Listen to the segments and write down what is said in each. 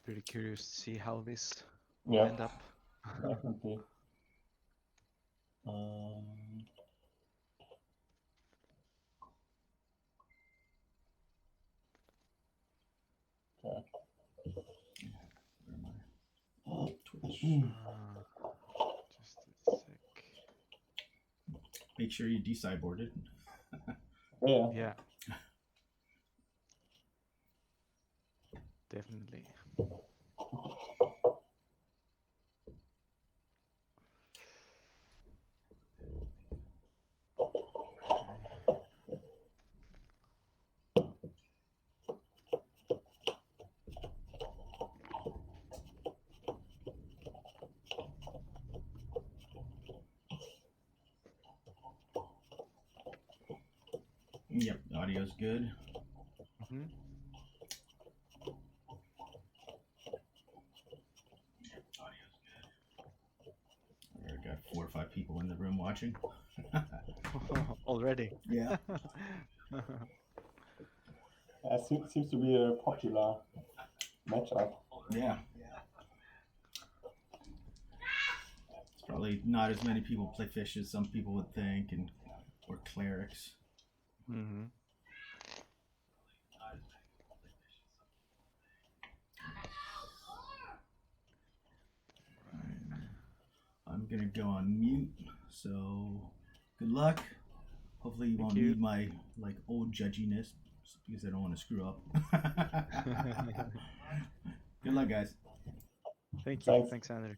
Pretty curious to see how this will Yeah, end up. definitely. Okay. Where am I? Oh, Twitch. Just a sec. Make sure you de-cyborg it. Yeah. Yeah. Definitely. Yep, the audio's good. Mm-hmm. Yep, audio's good. I got 4 or 5 people in the room watching. Already. Yeah. Seems to be a popular matchup. Yeah. It's probably not as many people play fish as some people would think, or clerics. Mm-hmm. I'm gonna go on mute. So good luck. Hopefully you Thank won't you. need my old judginess because I don't want to screw up. Good luck, guys. Thank you. Thanks. Thanks, Andrew.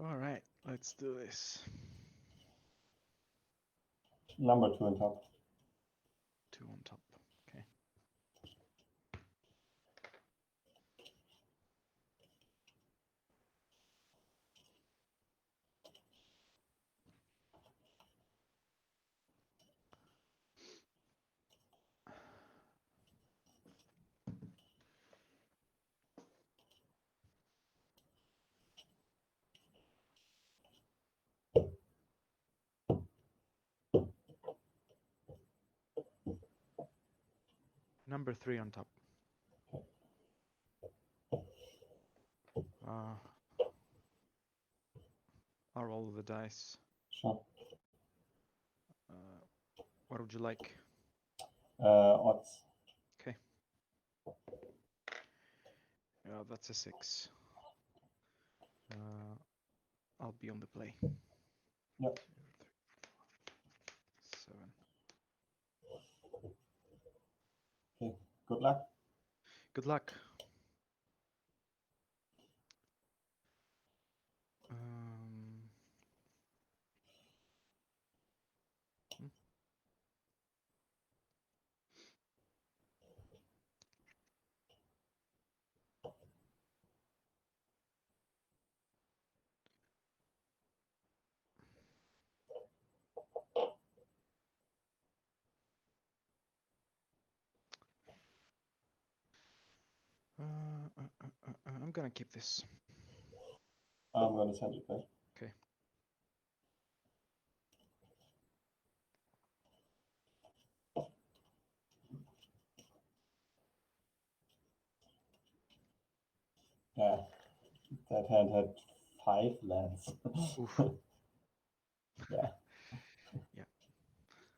All right, let's do this. Number 2 on top. 2 on top. Okay. Number 3 on top. I'll roll the dice. Sure. What would you like? Odds. Okay. Yeah, that's a 6. I'll be on the play. Yep. 7. Okay. Good luck. Good luck. I'm gonna keep this. I'm going to send it back. Okay. Yeah. That hand had 5 lands. Oof. Yeah. Yeah.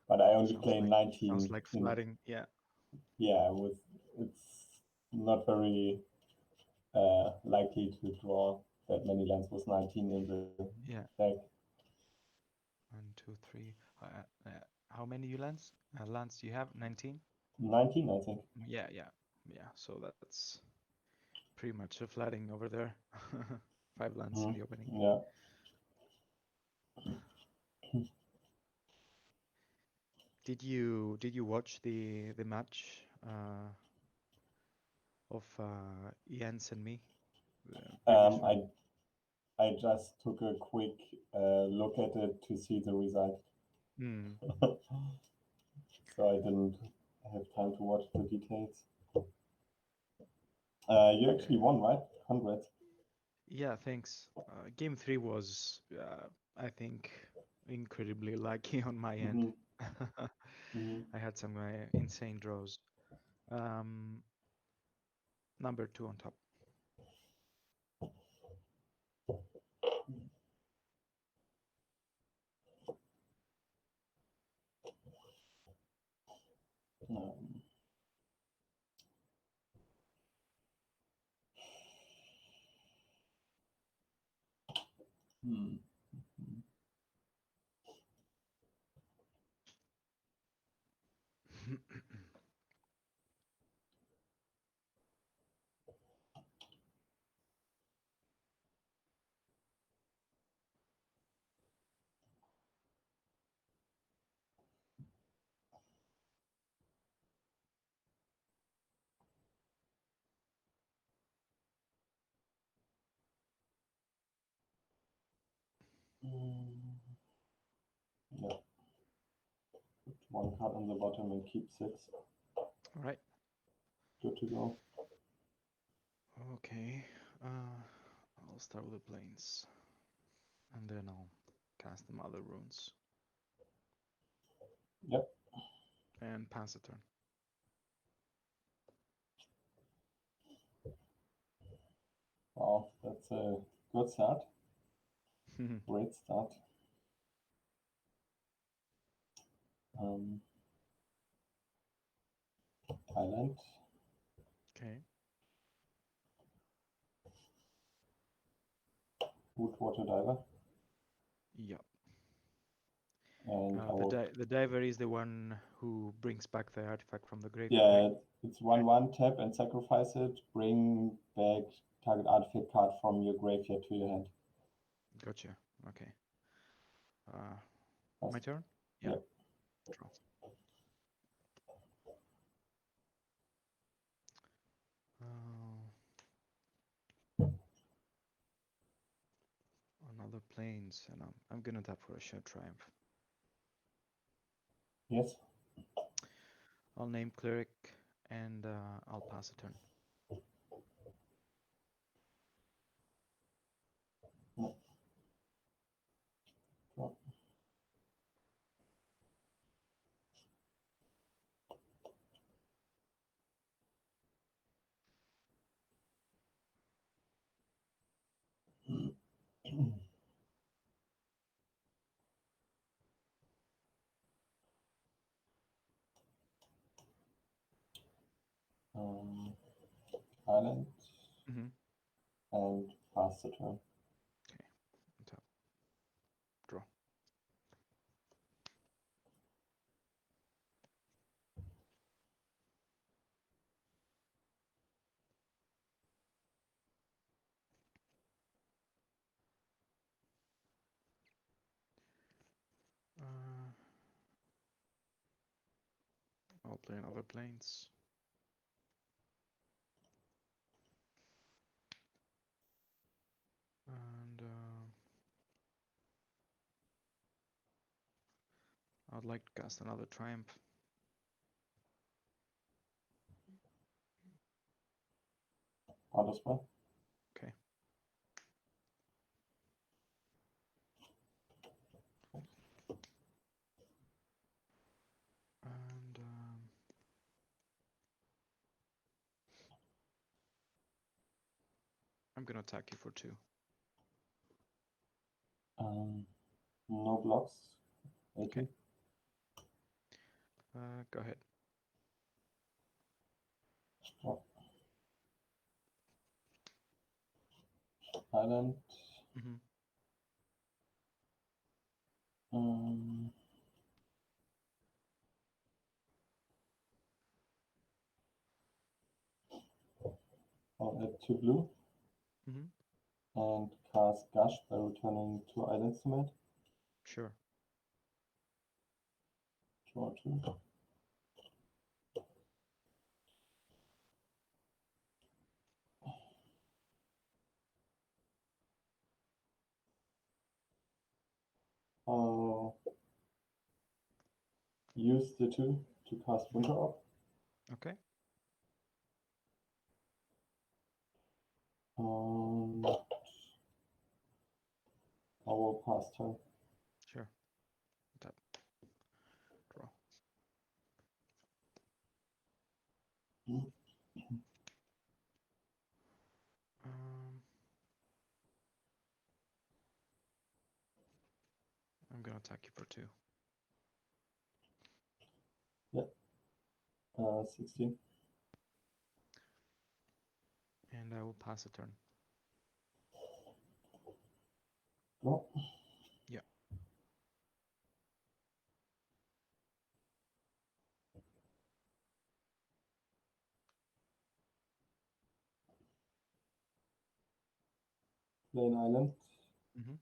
But I only Sounds play like 19. flooding. Yeah. Yeah, it's not very likely to draw that many lands with 19 in the Yeah. deck. 1, 2, 3. How many lands? Lands do you have? 19? 19, I think. Yeah. So that's pretty much a flooding over there. 5 lands in the opening. Yeah. Did you watch the match of Jens and me? Previous one? I just took a quick look at it to see the result. Mm. So I didn't have time to watch the details. You actually won, right? 100. Yeah, thanks. Game 3 was, I think, incredibly lucky on my end. I I had some insane draws. Number 2 on top. Um, hmm. Yeah. Put 1 card on the bottom and keep 6. All right. Good to go. Okay. I'll start with the planes. And then I'll cast some other runes. Yep. And pass the turn. Wow, that's a good start. Great start. Thailand. Okay. Wood Water Diver. Yep. And I will, The diver is the one who brings back the artifact from the graveyard. yeah, Right? it's 1/1 tap and sacrifice it. Bring back target artifact card from your graveyard to your hand. Gotcha. Okay. That's- My turn? Yeah. Yep. Draw. Another planes, and I'm gonna tap for a Shared Triumph. Yes. I'll name Cleric, and I'll pass a turn. No. Draw. Island. And pass the turn. Okay. Tap. Draw. I'll play another planes. And I'd like to cast another Triumph. Auto spell. Okay. And I'm gonna attack you for 2. No blocks. 18. Go ahead. Draw. Island. I'll add 2 blue. And cast Gush by returning 2 islands to hand. Sure. Draw 2. Use the 2 to cast Winter Orb. Okay. I will pass turn. Sure. Tap. Draw. I'm gonna attack you for 2. 16. And I will pass a turn. Draw. Yeah. Plain Island. Mm-hmm.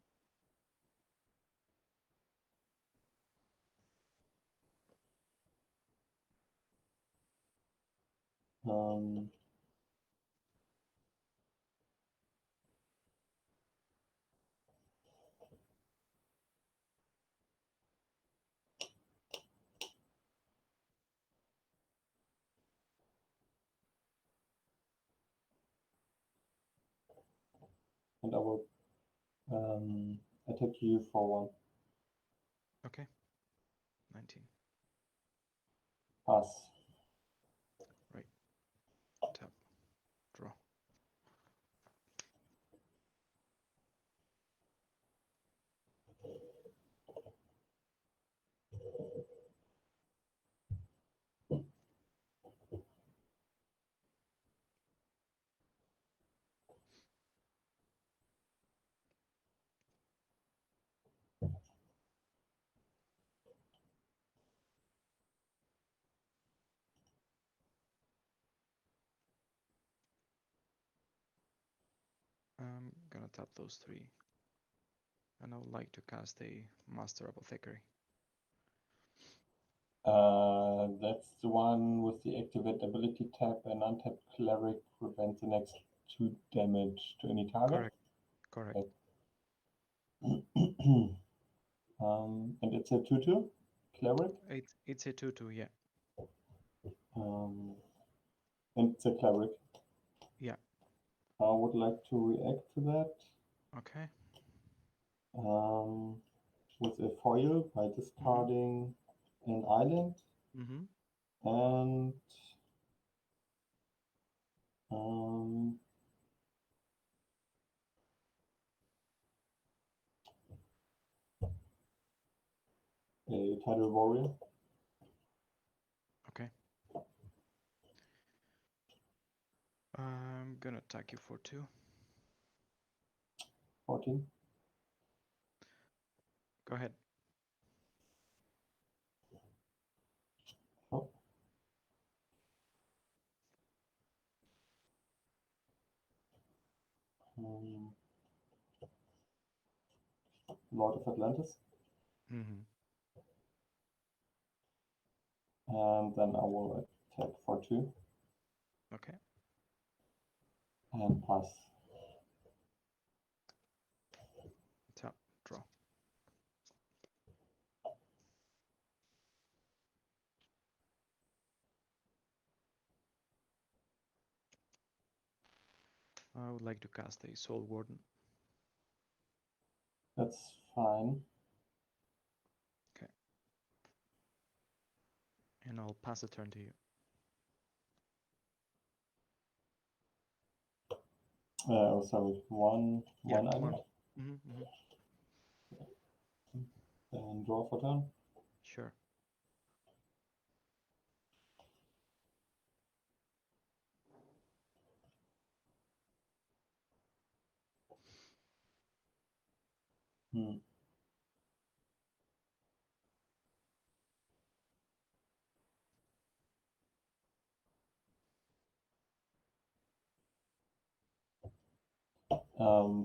Um, and I will attack you for 1. Okay. 19. Pass. Tap. Draw. I'm gonna tap those 3. And I would like to cast a Master Apothecary. That's the one with the activate ability tap and untapped cleric prevents the next 2 damage to any target. Correct. And it's a 2/2 cleric. It's a 2/2, yeah. And it's a cleric. Yeah. I would like to react to that. Okay. With a foil by discarding an island Mm-hmm. and a tidal warrior. Okay. I'm gonna attack you for 2. 14. Go ahead. Oh. Lord of Atlantis. Mm-hmm. And then I will attack for 2 Okay. and pass. Tap. Draw. I would like to cast a Soul Warden. That's fine. Okay. And I'll pass a turn to you. Sorry, one island. Mm-hmm. And draw for turn. Sure.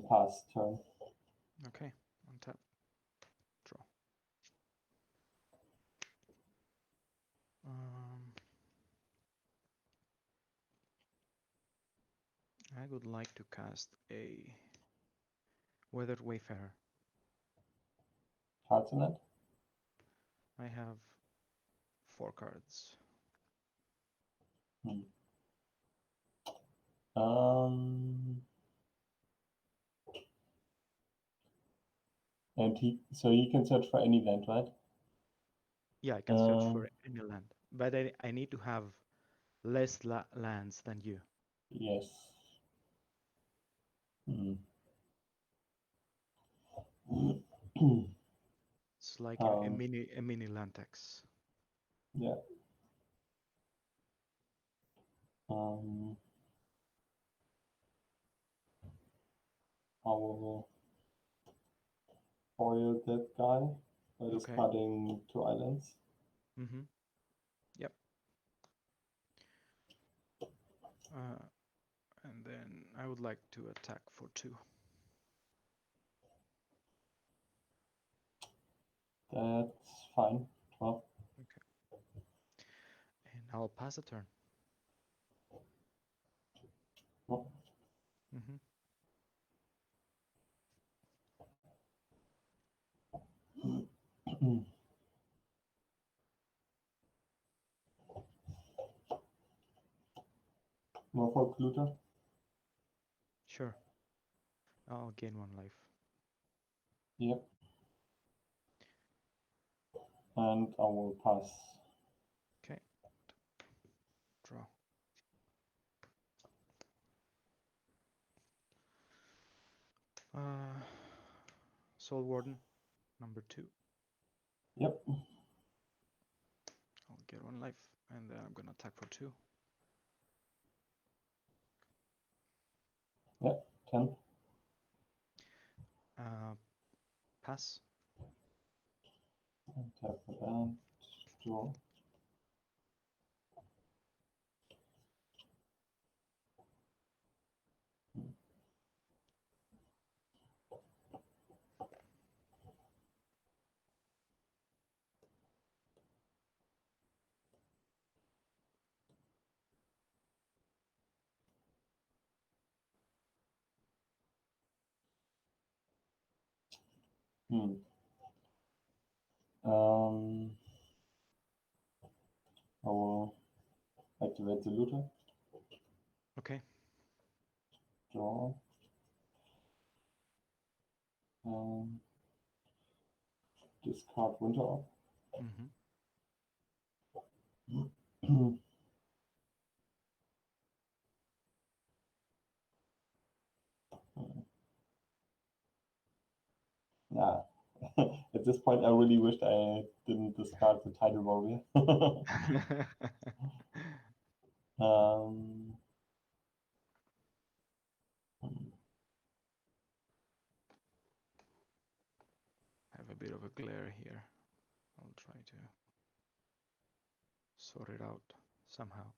Pass turn. Okay. Untap. Draw. I would like to cast a Weathered Wayfarer. Cards in it. I have 4 cards. And so you can search for any land, right? Yeah, I can search for any land, but I need to have less lands than you. Yes. Hmm. It's like a Um, mini land tax. yeah. Um, I will foil that guy by Okay. discarding 2 islands. Mm-hmm. Yep. And then I would like to attack for 2. That's fine. 12. Okay. And I'll pass a turn. Oh. Mm-hmm. Merfolk looter. Sure. I'll gain 1 life. Yep. And I will pass. Okay. Draw. Soul Warden, number 2. Yep. I'll get 1 life, and then I'm gonna attack for 2. Yep. 10. Pass. And tap for that. Draw. Hmm. I will activate the looter. Okay. Draw. Discard Winter Orb. Mm-hmm. Nah. At this point, I really wished I didn't discard the Tidal Warrior. um, Have a bit of a glare here. I'll try to sort it out somehow.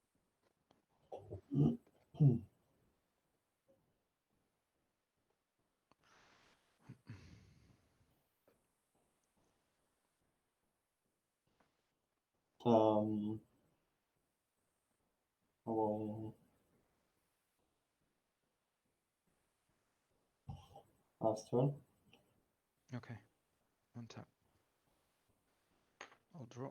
I will pass turn. Okay. Untap. I'll draw.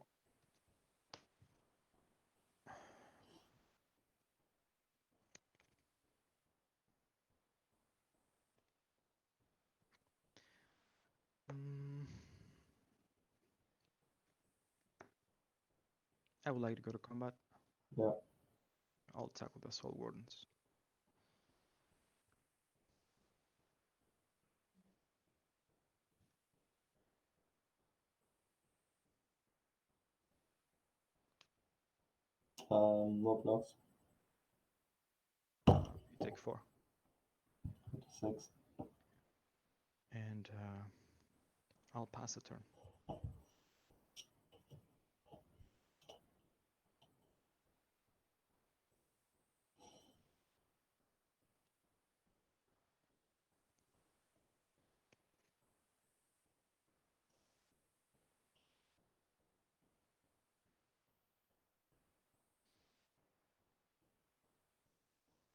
I would like to go to combat. Yeah. I'll attack with the Soul Wardens. No blocks. You take 4. 6. And I'll pass a turn.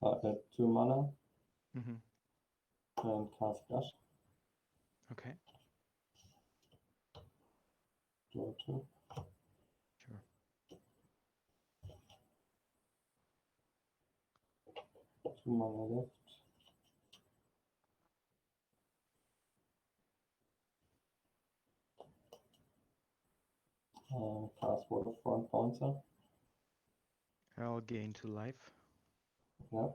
At 2 mana Mm-hmm. and cast Gush. Okay. Draw 2. Sure. 2 mana left. Cast Waterfront Bouncer. I'll gain 2 life. Yeah.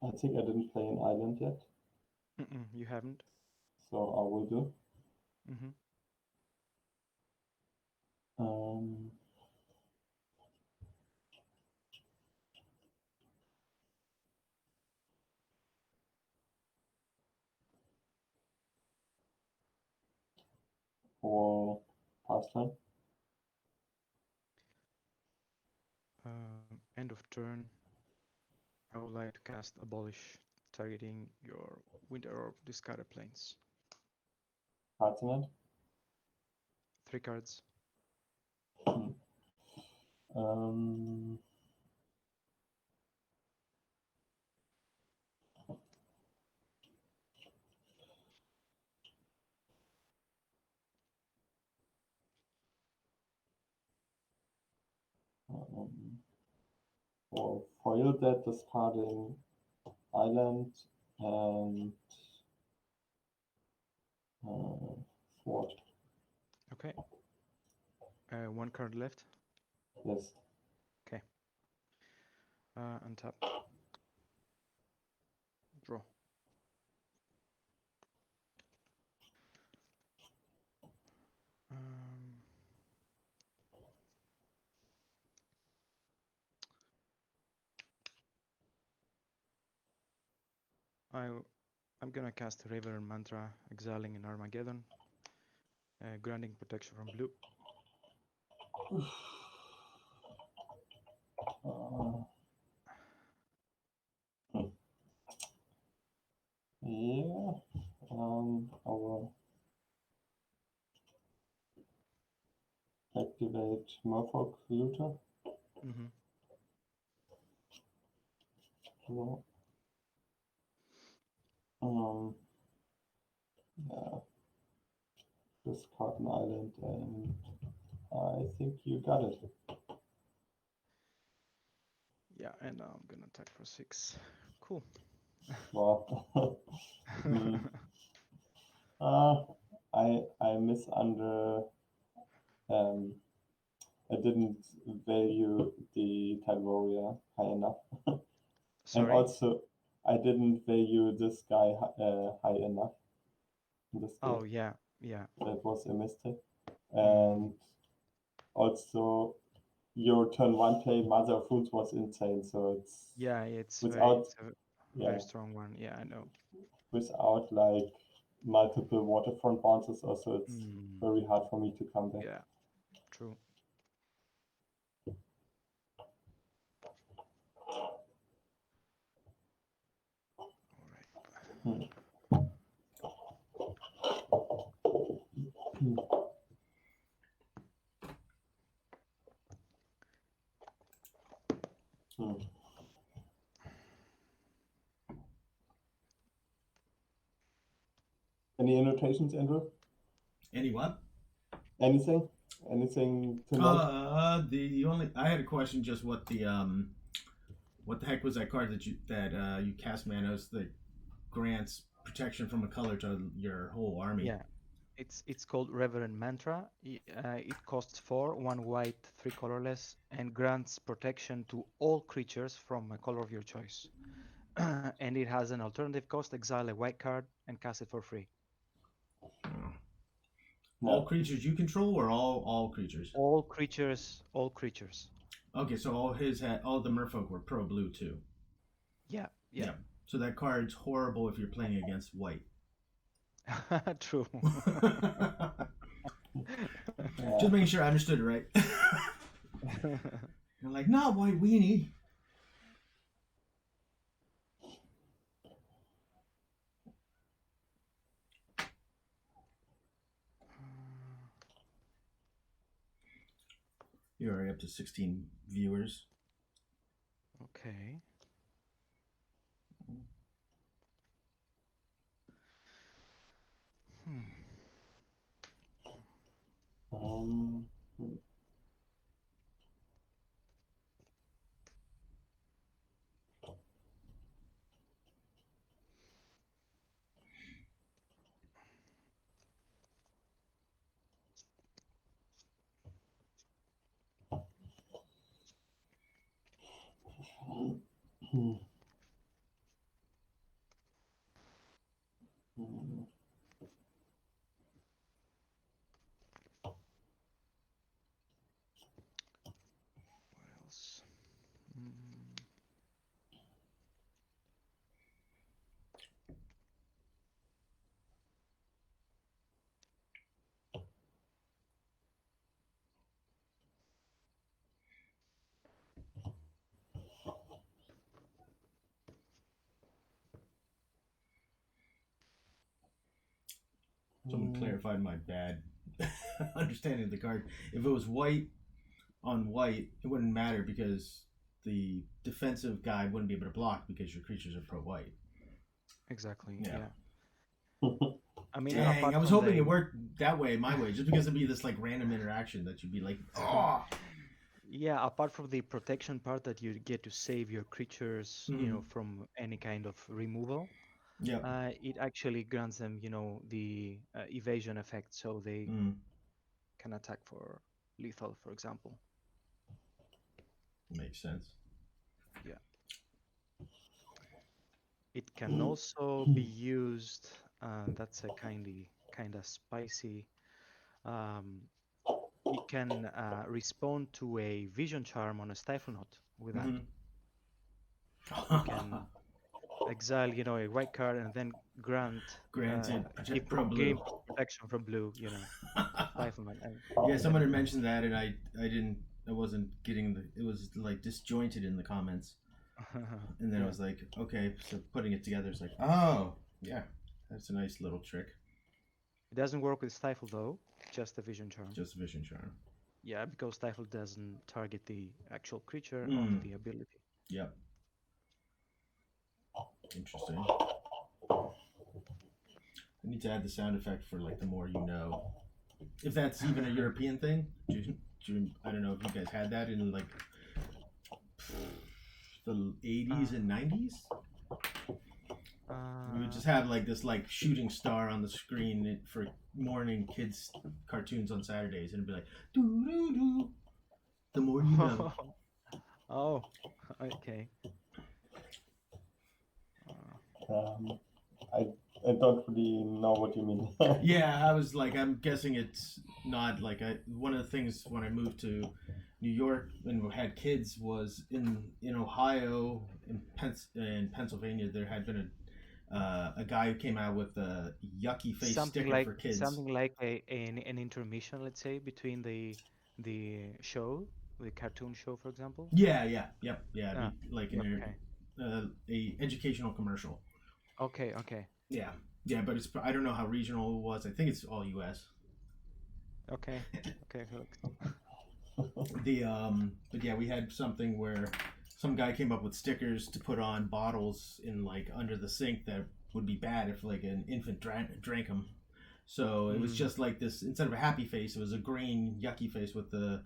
I think I didn't play an island yet, You haven't. so I will do. Mm-hmm. For pastime. End of turn. I would like to cast Abolish, targeting your Winter Orb discarded planes. Cards in it. 3 cards. Um, for foil that, discarding island and sword. Okay. 1 card left. Yes. Okay. Untap. Draw. I'm gonna cast River Mantra, exiling an Armageddon, granting protection from blue. Yeah. I will activate Merfolk Looter. Mm-hmm. Draw. Yeah. Discard an island, and I think you got it. Yeah, and now I'm gonna attack for 6. Cool. Wow. I misunder. I didn't value the Tide Warrior high enough, and Sorry. also I didn't value this guy high enough. In this Oh build. yeah, yeah. That was a mistake, and also your turn 1 play Mother of Wounds was insane. So it's it's without a yeah very strong one. Yeah, I know. without like multiple waterfront bounces. Also, it's very hard for me to come back. Yeah, true. All right. Any annotations, Andrew? Any what? Anything? Anything to note? The only I had a question. Just what the heck was that card that you cast Manos that grants protection from a color to your whole army? Yeah, it's called Reverend Mantra. It costs 4, 1 white, 3 colorless, and grants protection to all creatures from a color of your choice. And it has an alternative cost: exile a white card and cast it for free. All creatures you control, or all creatures? All creatures, all creatures. Okay, so all the Merfolk were pro blue too. Yeah. So that card's horrible if you're playing against white. True. Just making sure I understood it right. You're like, not white weenie. You're already up to 16 viewers. Okay. Someone clarified my bad understanding of the card. If it was white on white, it wouldn't matter because the defensive guy wouldn't be able to block because your creatures are pro white. Exactly. Yeah. Yeah. I mean, Dang, apart I was from hoping the it worked that way, my way, just because it'd be this like random interaction that you'd be like, oh. yeah, apart from the protection part that you get to save your creatures, Mm. from any kind of removal, Yep. it actually grants them, the evasion effect, so they Mm. can attack for lethal, for example. Makes sense. Yeah. It can also be used, that's a kind of spicy. Um, you can respond to a vision charm on a stifle knot with that. You can exile, a white card and then Granted, pro gain blue. protection from blue, stifle knot. Yeah, someone had mentioned that, and I didn't, I wasn't getting it was like disjointed in the comments, and then I Yeah. was like, okay, so putting it together is like, oh, yeah, that's a nice little trick. It doesn't work with stifle though, just the vision charm. Just vision charm. Yeah, because stifle doesn't target the actual creature, only Mm. the ability. Yep. Interesting. I need to add the sound effect for like the more you know. If that's even a European thing, I don't know if you guys had that in like the 80s and 90s. We would just have like this like shooting star on the screen for morning kids cartoons on Saturdays, and it'd be like doo doo doo. The more you know. Oh, okay. I don't really know what you mean. Yeah, I was like, I'm guessing it's not like one of the things when I moved to New York and had kids was in Ohio, in Pennsylvania, there had been a guy who came out with a yucky face sticker for kids. Something like an intermission, let's say, between the show, the cartoon show, for example. Yeah, yep. Be like okay. A educational commercial. Okay. Yeah, but I don't know how regional it was. I think it's all U.S. Okay, Felix. But yeah, we had something where some guy came up with stickers to put on bottles in like under the sink that would be bad if like an infant drank them. So it was just like this. Instead of a happy face, it was a green yucky face with the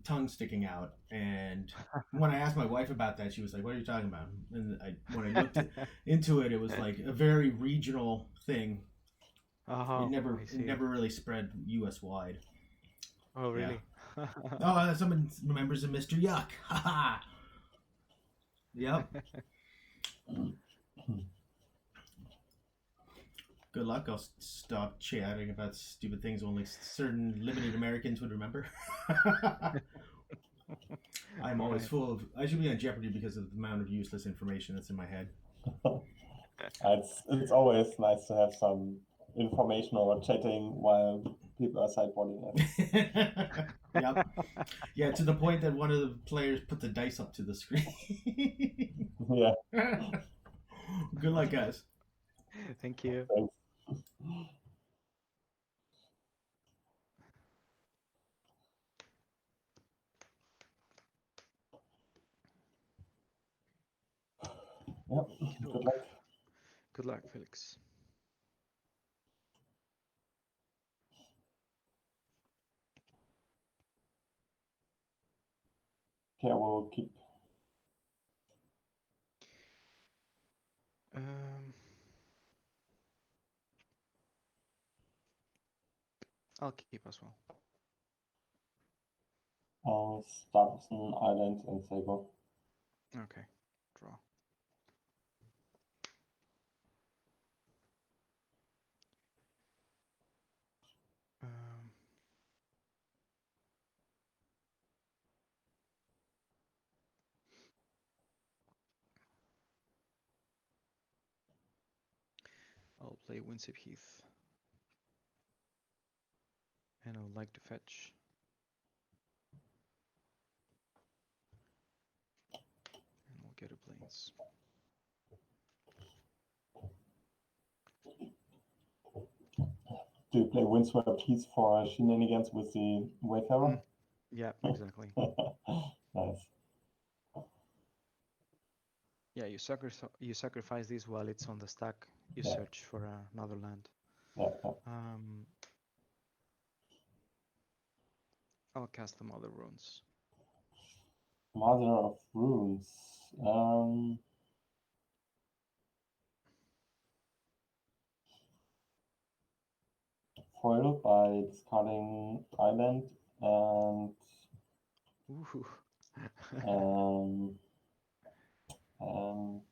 tongue sticking out. And when I asked my wife about that, she was like, "What are you talking about?" And when I looked into it, it was like a very regional thing. It never really spread U.S. wide. Oh, really? Yeah. Oh, someone remembers a Mr. Yuck. Ha Yep. Good luck. I'll stop chatting about stupid things only certain limited Americans would remember. I'm always full of. I should be on Jeopardy because of the amount of useless information that's in my head. It's always nice to have some information or chatting while people are sideboarding it. Yep. Yeah, to the point that one of the players put the dice up to the screen. Yeah. Good luck, guys. Thank you. Thanks. Yep. Good luck. Good luck, Felix. Okay, I will keep. I'll keep as well. I'll start with an island and saber. Okay, draw. I'll play Winsip Heath. And I would like to fetch. And we'll get a Plains. Do you play Windswept Keys for shenanigans with the Wayfarer? Yeah, exactly. Nice. Yeah, you sacrifice this while it's on the stack. You Yeah. search for another land. Yeah, yeah. I'll cast the Mother Runes. Mother of Runes. Foil by discarding island and Ooh. um, and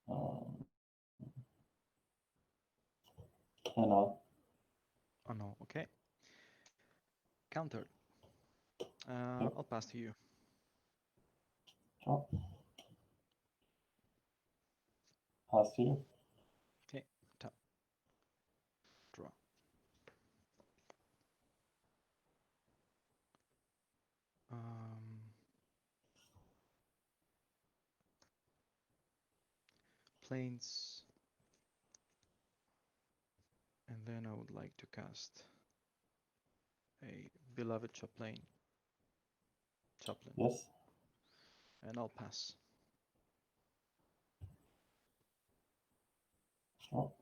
um, and Oh no, okay. Counter. Yep. I'll pass to you. Oh, pass to you. Okay, tap. Draw. Planes. And then I would like to cast a Beloved Chaplain. Yes. And I'll pass. Oh.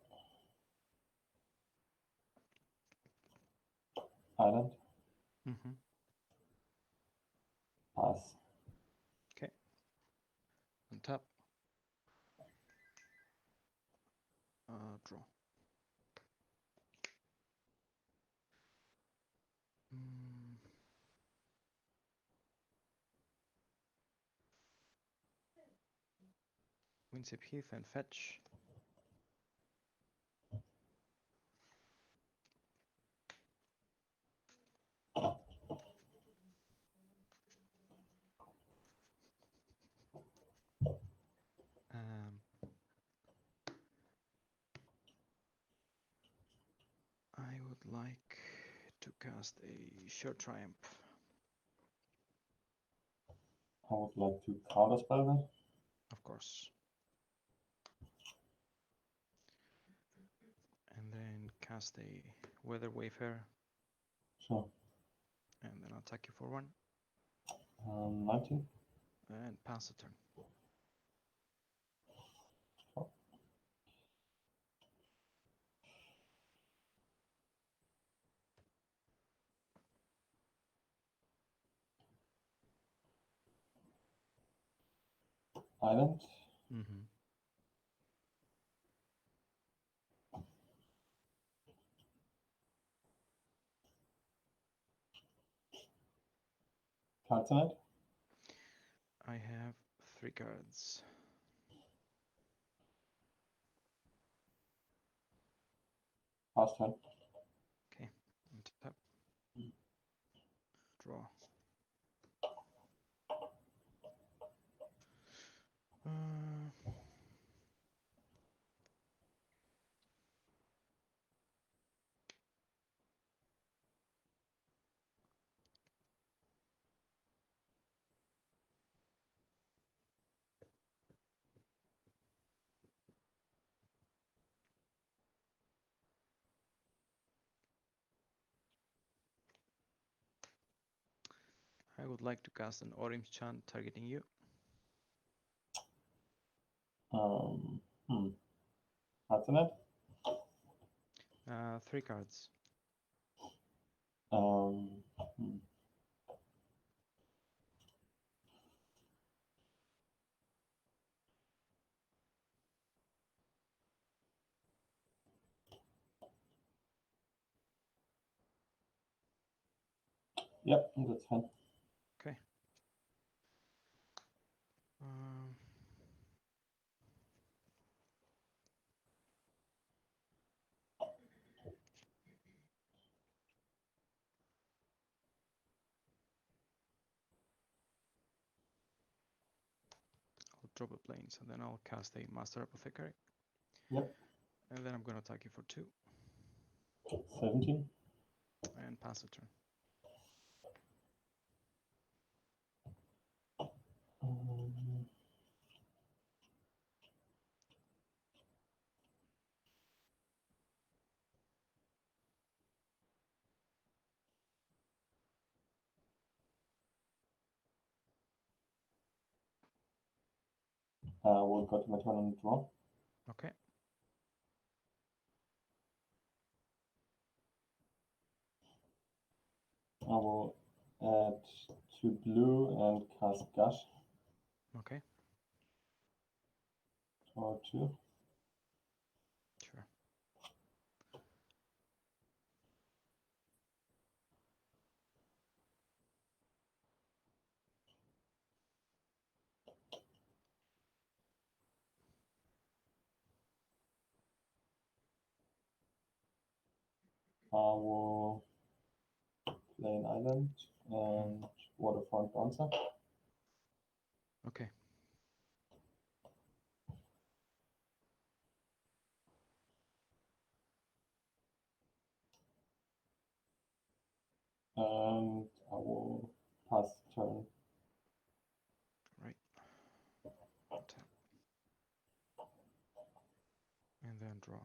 Island. Mm-hmm. Pass. Okay. And tap. Draw. Windswept Heath and fetch. I would like to cast a Sure Triumph. I would like to counterspell that. Of course. And then cast a Weather Wayfarer. Sure. And then I'll attack you for 1. 19. And pass the turn. Sure. Island. Mm-hmm. Cards in it. I have 3 cards. Pass turn. Okay. And tap. Draw. I would like to cast an Orim's Chant targeting you. Cards in it. 3 cards. Yep, that's fine. Okay. I'll drop a planes and then I'll cast a Master Apothecary. Yep. And then I'm going to attack you for 2. 17. And pass the turn. We'll go to my turn and draw. Okay. I will add 2 blue and cast Gush. Okay. Draw 2. Sure. I will play an island and Waterfront Bouncer. Okay. And I will pass turn. Right. Tap. And then draw.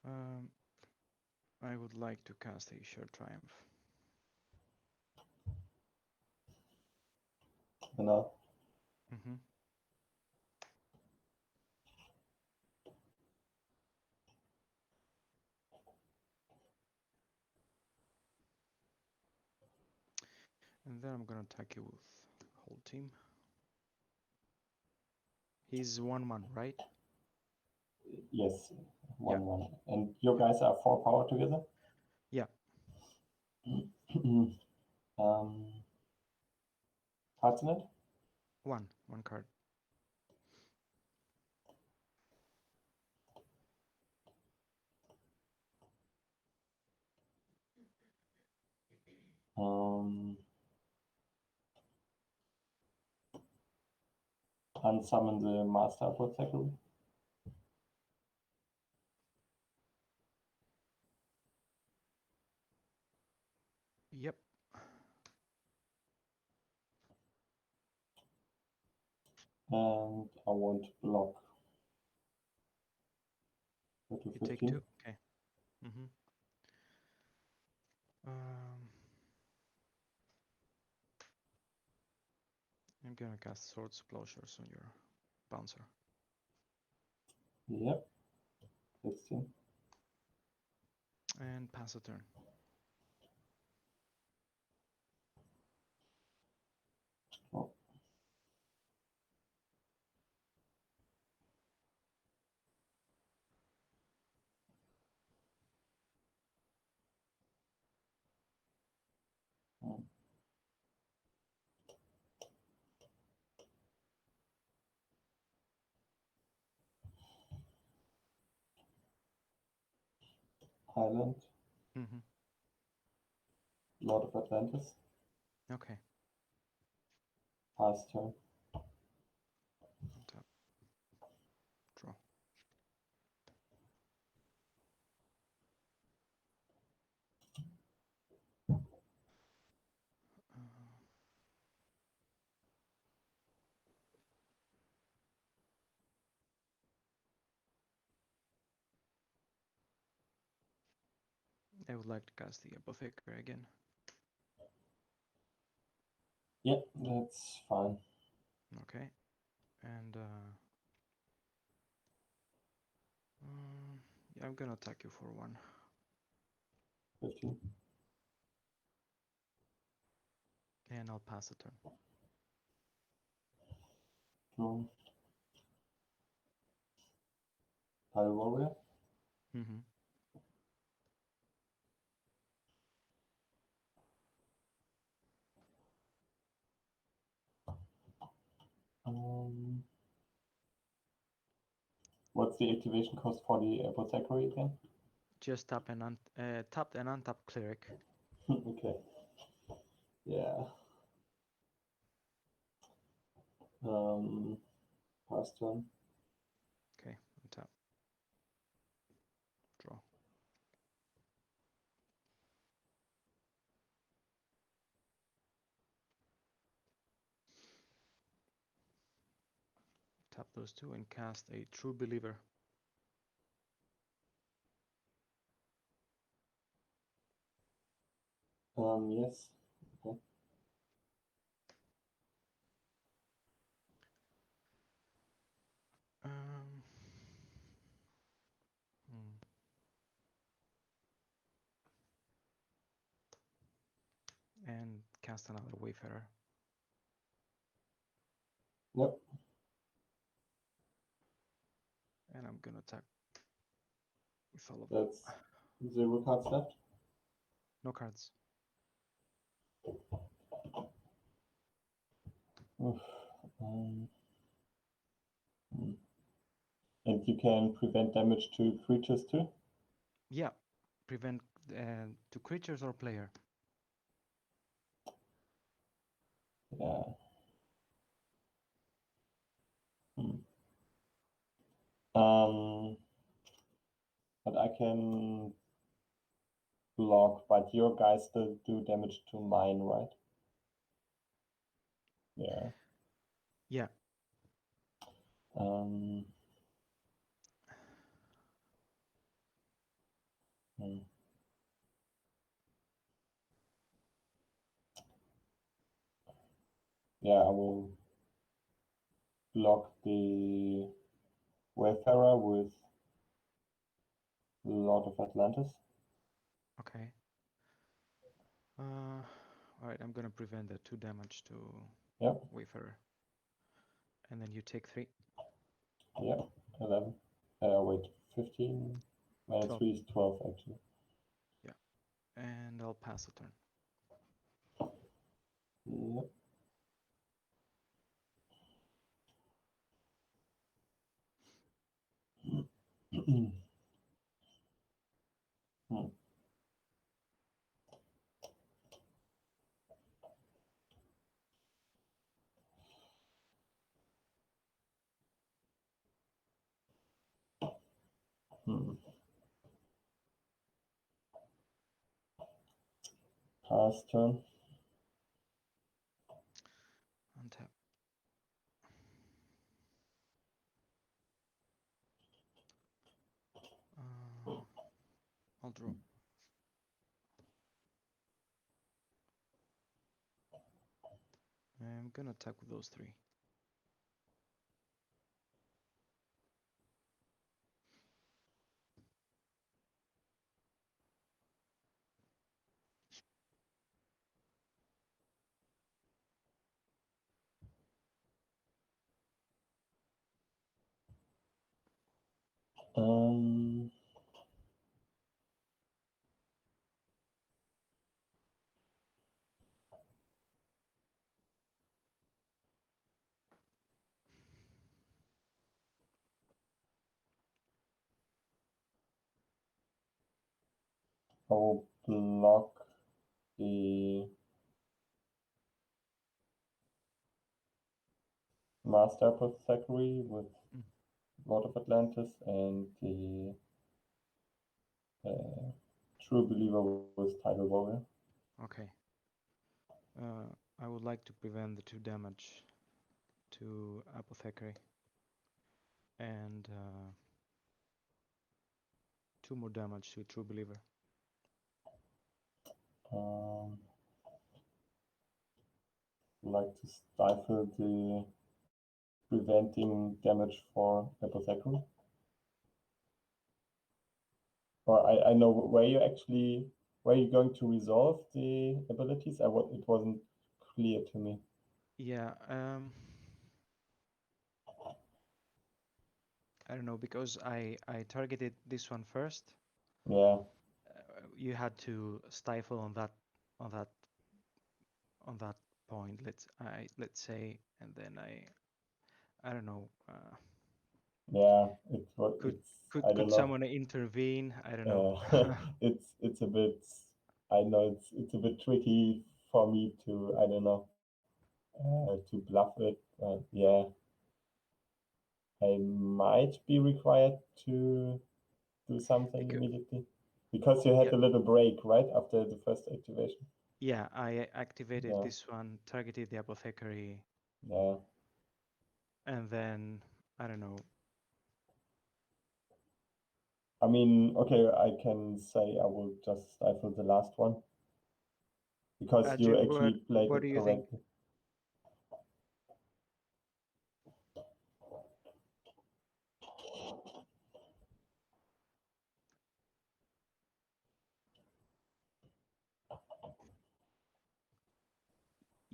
Um, I would like to cast a Shared Triumph. Enough. Mm-hmm. And then I'm gonna attack you with whole team. He's 1/1, right? Yes, 1/1. And your guys are 4 power together? Yeah. Cards in it? One card. Unsummon the Master Apothecary. Yep. And I won't block. Go to You 15. take 2. Okay. Mm-hmm. I'm gonna cast Sword Explosives on your bouncer. Yep. 16. And pass a turn. Oh. Highland. Mm-hmm. Lord of Atlantis. Okay. Pass turn. Tap. Draw. I would like to cast the Apothecary again. Yep, that's fine. Okay. And yeah, I'm gonna attack you for 1. 15. And I'll pass a turn. Draw. Pile Warrior. Mm-hmm. What's the activation cost for the Apothecary again? Just tap and tapped and untapped Cleric. Okay. Yeah. Pass turn. tap those two and cast a True Believer. Yes. Okay. Um, hmm. And cast another Wayfarer. Yep. And I'm gonna attack with all of That's them. 0 cards left. No cards. Oof. Um, hmm. And you can prevent damage to creatures too? Yeah, prevent to creatures or player. Yeah. Hmm. But I can block, but your guys still do damage to mine, right? Yeah. Yeah. Um, hmm. Yeah, I will block the Wayfarer with Lord of Atlantis. Okay. All right, I'm gonna prevent the 2 damage to Yep. Wayfarer. And then you take 3. Yep. 11. Wait, 15 minus 12. 3 is 12 actually. Yeah. And I'll pass the turn. Yep. Hmm. Hmm. Pass turn. Untap. I'll draw. I'm gonna attack with those 3. Um, I will block the Master Apothecary with Mm. Lord of Atlantis and the True Believer with Tidal Warrior. Okay. I would like to prevent the 2 damage to Apothecary. And 2 more damage to True Believer. Like to stifle the preventing damage for Apothecary. Or I know where you're going to resolve the abilities. It wasn't clear to me. Yeah. I don't know, because I targeted this one first. Yeah. You had to stifle on that on that on that point. Let's say, and then I don't know. Yeah. Could It's I don't know. someone intervene? I don't know. It's a bit. I know it's a bit tricky for me to I don't know to bluff it. Yeah, I might be required to do something Because, immediately because you yeah, had a little break right after the first activation. yeah, I activated Yeah, this one, targeted the apothecary, yeah, and then I don't know. I mean, okay, I can say I will just stifle the last one because you What actually played what it do you think? correctly.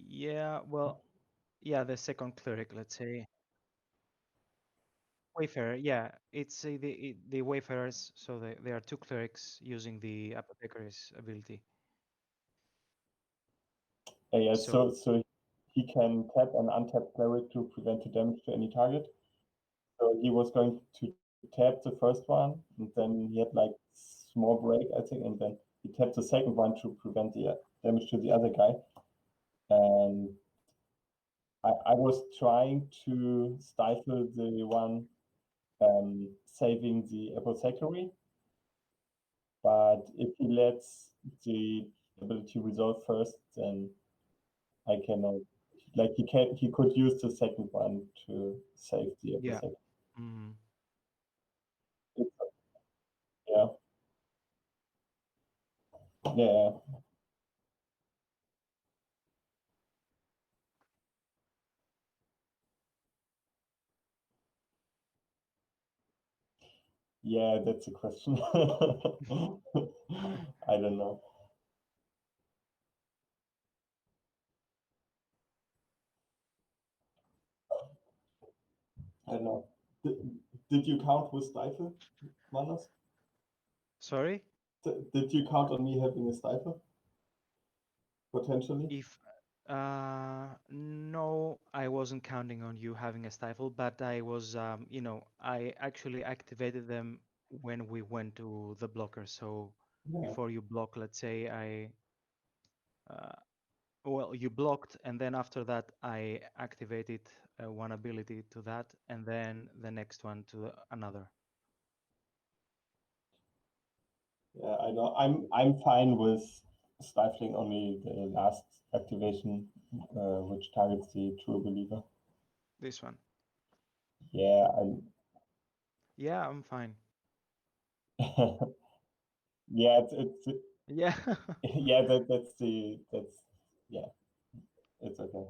Yeah, well, yeah, the second cleric, let's say. Wayfarer, yeah, it's the Wayfarers, so they are two clerics using the apothecary's ability. Yeah, So so he can tap an untapped cleric to prevent the damage to any target. So he was going to tap the first one, and then he had like small break, I think, and then he tapped the second one to prevent the damage to the other guy. And I was trying to stifle the one saving the apothecary, but if he lets the ability resolve first, then I cannot. Like he could use the second one to save the yeah. apothecary. Mm. Yeah, yeah, yeah. That's a question. I don't know. I don't know. Did, did you count with stifle, Manos? Sorry? Did you count on me having a stifle potentially? If no, I wasn't counting on you having a stifle, but I was I actually activated them when we went to the blocker. So Yeah, before you block, let's say uh, well, you blocked, and then after that, I activated one ability to that, and then the next one to another. yeah. I know. I'm fine with stifling only the last activation, which targets the true believer. This one. Yeah, Yeah, I'm fine. yeah, it's Yeah. yeah, that's yeah, it's okay.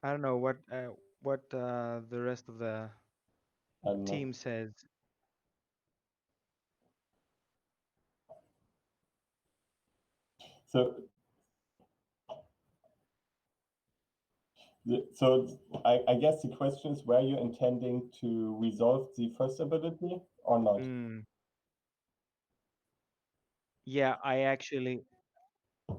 I don't know what the rest of the I don't know. team says. So so I guess the question is, were you intending to resolve the first ability or not? Mm, yeah, I actually,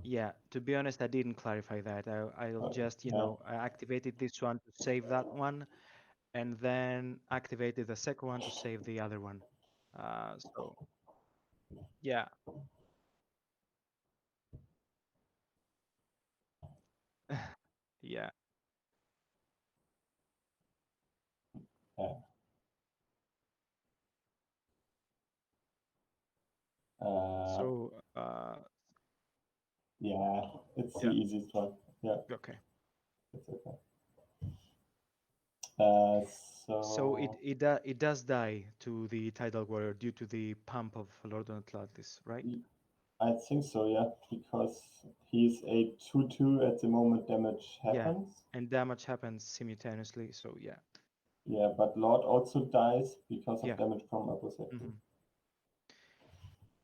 yeah, to be honest, I didn't clarify that. I'll just, Yeah, I activated this one to save that one, and then activated the second one to save the other one. So yeah, yeah. yeah. Uh, So yeah, it's the yeah, easiest one. Yeah, okay. it's okay. Uh, So so it does die to the Tidal Warrior due to the pump of Lord of Atlantis, right? I think so, yeah, because he's a 2/2 at the moment damage Yeah, happens. and damage happens simultaneously. So yeah, Yeah, but Lord also dies because of yeah. damage from Apothecary. Hmm.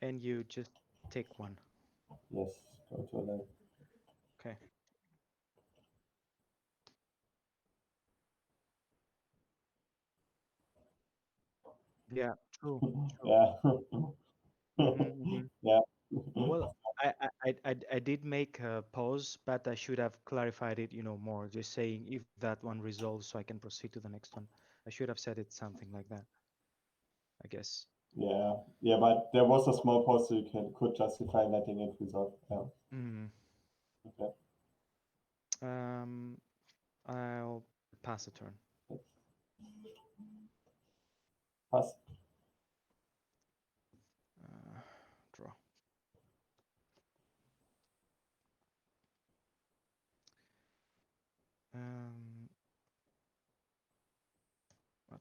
And you just take one. Yes, go to 11. Okay. Yeah, true, true. Yeah. Hmm. Hmm. Yeah. Well, I did make a pause, but I should have clarified it, more, just saying if that one resolves so I can proceed to the next one. I should have said it something like that, I guess. Yeah. Yeah, but there was a small pause so you could justify letting it resolve. Yeah. Mm. Okay. Um, I'll pass a turn. Let's pass. Uh, draw.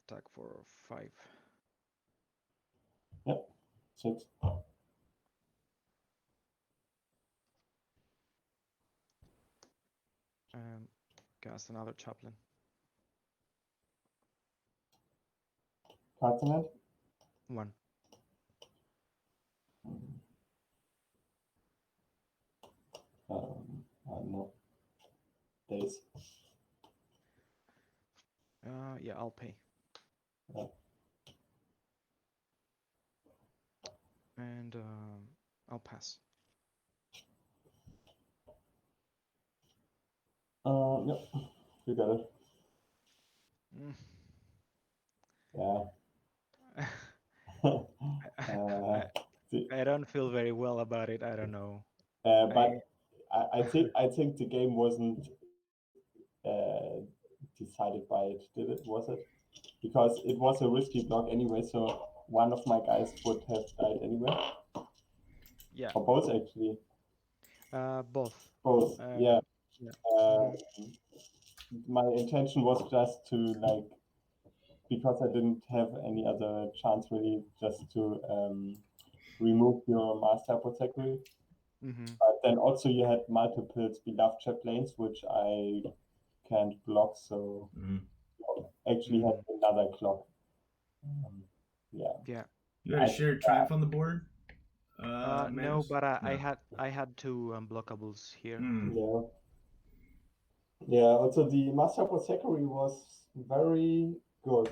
attack for 5. Yep. 6. And cast another chaplain. Cards in hand. 1. I don't know. Days. Yeah, I'll pay. Yeah. And I'll pass. Yep. You got it. Mm. Yeah. I, The- I don't feel very well about it. I don't know. I but I think the game wasn't decided by it. Did it? Was it? Because it was a risky block anyway. So one of my guys would have died anyway, yeah, or both actually. both. Both. Yeah. Yeah. Uh, Hmm. my intention was just to like, because I didn't have any other chance really, just to remove your master apothecary. Hmm. But then also you had multiple beloved chaplains, which I can't block, so Mhm. actually had another clock. Um, yeah, Yeah. You had a I shared triumph on the board, No, Manos? but No. I had 2 unblockables here. Mm. yeah, yeah. Also, the master apothecary was very good.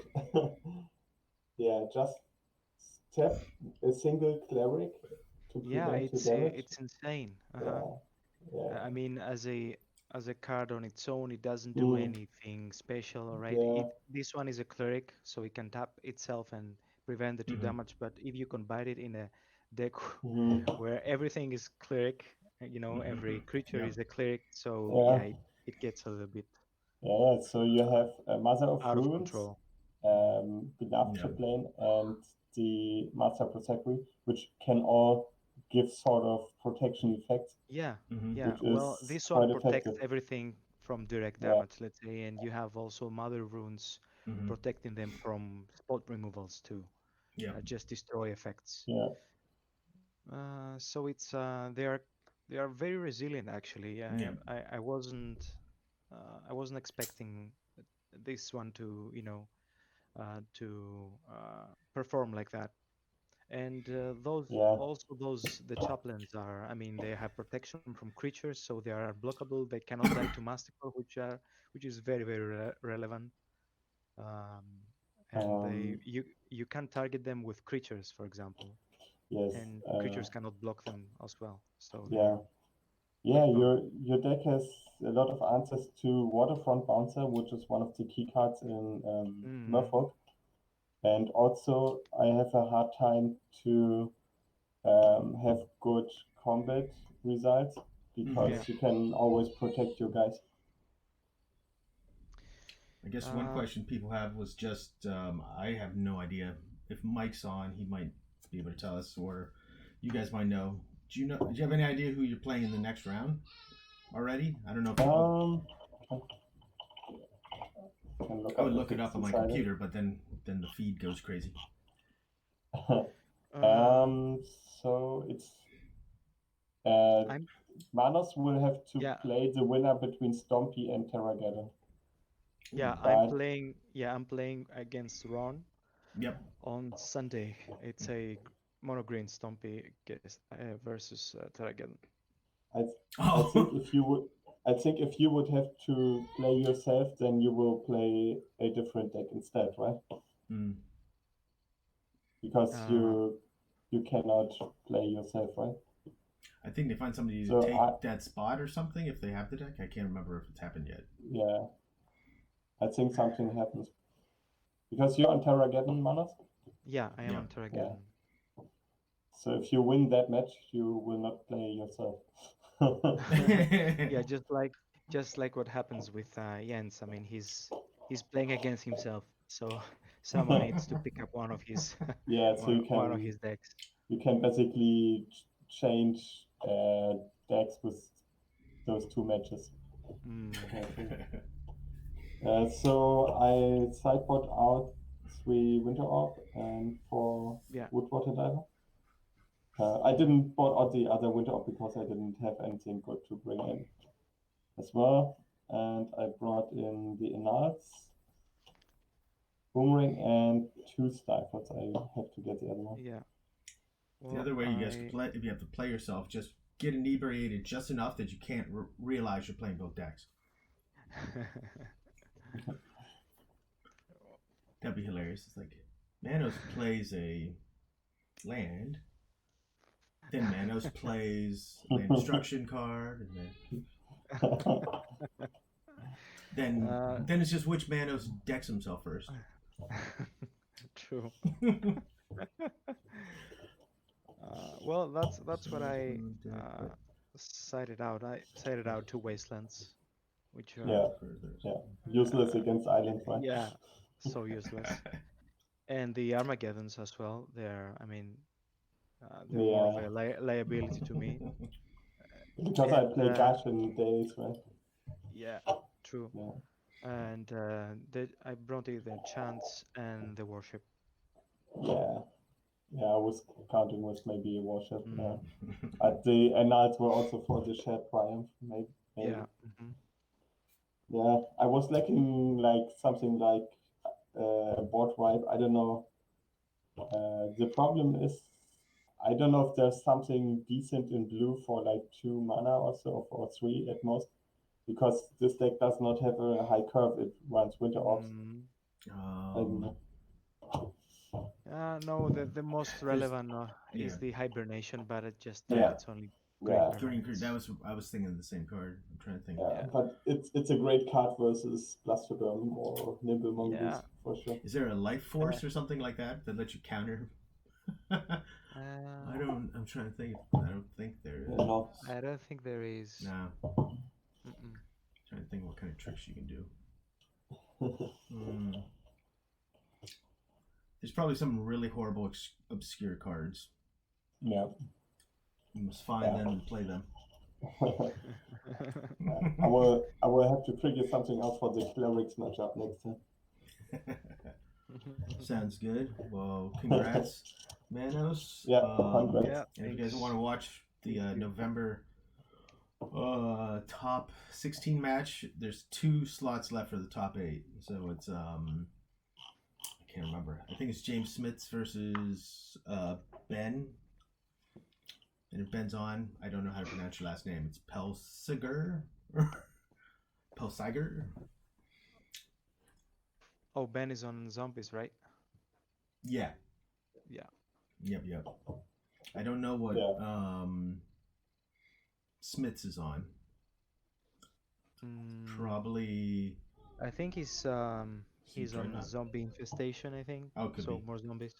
Yeah, just tap a single cleric to Yeah, prevent 2 damage. it's insane. Uh-huh. Yeah, yeah. I mean, as a card on its own, it doesn't do Mm, anything special, all right? yeah. This one is a cleric, so it can tap itself and prevent the 2 Hmm. damage. But if you combine it in a deck Mm, where everything is cleric, every creature Yep. is a cleric, so yeah, yeah. it gets a little bit Yeah, so you have a Mother of out of Runes, control. Mm. Beloved Yep. Chaplain, and the Master Apothecary, which can all give sort of protection effects, Yeah, Hmm. yeah. which Well, is this one quite protects effective. everything from direct Yeah, damage, let's say, and you have also mother runes Hmm. protecting them from spot removals too, Yep. just destroy effects. yeah, So it's they are very resilient actually. Yep. I wasn't expecting this one to perform like that. And yeah, those the chaplains are, I mean, they have protection from creatures, so they are blockable. They cannot die to massacre, which is very relevant. Um, and um, you can target them with creatures, for example, yes, and creatures cannot block them as well. So they yeah, are yeah. quite powerful. Your deck has a lot of answers to Waterfront Bouncer, which is one of the key cards in Hmm. Merfolk, and also I have a hard time to have good combat results Hmm. Yeah. because you can always protect your guys. I guess one Uh, question people have was just I have no idea if Mike's on, he might be able to tell us, or you guys might know. Do you have any idea who you're playing in the next round already? I don't know if people. Um, I can look I up would if look it it's up on my decided. computer, but then the feed goes crazy. uh, um, so it's uh, I'm Manos will have to yeah play the winner between Stompy and Terrageddon. yeah But I'm playing against Ron Yep. on Sunday. It's a mono green Stompy versus Tarragon. I I think Oh. if you would I think if you would have to play yourself, then you will play a different deck instead, right? Mm. Because Uh, you cannot play yourself, right? I think they find somebody to So take that spot or something if they have the deck. I can't remember if it's happened yet. yeah, I think something happens because you're on Terrageddon, Manos. yeah, I am Yep. on Yeah. Tarragon. So if you win that match, you will not play yourself. Yeah, just like what happens with Jens. I mean, he's playing against himself, so someone needs to pick up one of his Yeah, so one of his decks. you can basically change decks with those 2 matches. Mm. I think. So I sideboard out 3 Winter Orb and 4 Yeah. Woodwater Diver. I didn't bought out the other Winter Orb because I didn't have anything good to bring in as well. And I brought in the Enards, Boomerang, and 2 Stifles. I have to get the other one. Yeah. The other way you guys could play, if you have to play yourself, just get inebriated just enough that you can't realize you're playing both decks. That'd be hilarious. It's like Manos plays a land, then Manos plays a land destruction card, and then it's just which Manos decks himself first. True. Well, that's what I cited out. I cited out 2 wastelands, which are useless against islands, right? yeah, so useless. And the Armageddons as well. They're more of a liability to me. Because I play Gash in days, right? Yeah, true. Yeah. And I brought the chants and the worship. Yeah, I was counting with maybe a worship. The Enards were also for the shared triumph, maybe. Yeah. Yeah, I was lacking like something like a board wipe. I don't know. The problem is, I don't know if there's something decent in blue for like 2 mana or so, or 3 at most, because this deck does not have a high curve. It runs Winter Orbs. No, the most relevant is the hibernation, but it's only green. I was thinking of the same card. I'm trying to think. Yeah, but it's a great card versus Blastoderm or Nimble Mongoose for sure. Is there a life force or something like that lets you counter? I'm trying to think. I don't think there is. No. I don't think there is. No. Trying to think what kind of tricks you can do. There's probably some really horrible, obscure cards. Yeah. You must find them and play them. I will have to figure something out for the Clerics matchup next time. Sounds good. Well, congrats, Manos. Yeah, congrats. And if you guys want to watch the November top 16 match, there's 2 slots left for the top 8. So it's I can't remember. I think it's James Smiths versus Ben. And if Ben's on, I don't know how to pronounce your last name. It's Pelsiger? Pelsiger? Oh, Ben is on zombies, right? Yeah. Yeah. Yep. I don't know what Smiths is on. Probably. I think he's on zombie infestation. I think. Oh, could be more zombies.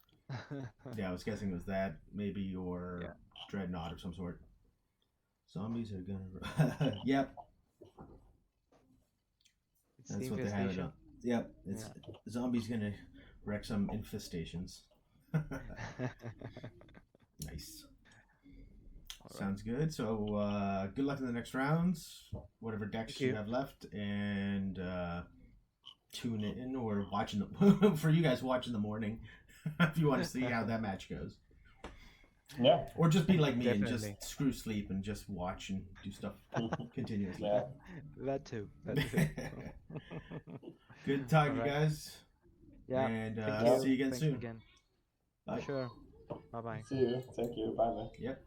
Yeah, I was guessing it was that maybe or Dreadnought of some sort. Zombies are gonna. Yep. That's what they have it on. Yep, it's zombies gonna wreck some infestations. Nice. Sounds good. So good luck in the next rounds, whatever decks you have left, and tune in or watching the for you guys watch in the morning if you want to see how that match goes. Yeah. Or just be like me and just screw sleep and just watch and do stuff continuously. Yeah. That too. Good talking, you guys. Yeah. And see you again soon. Again. Bye. Sure. Bye-bye. See you. Thank you. Bye-bye. Yep.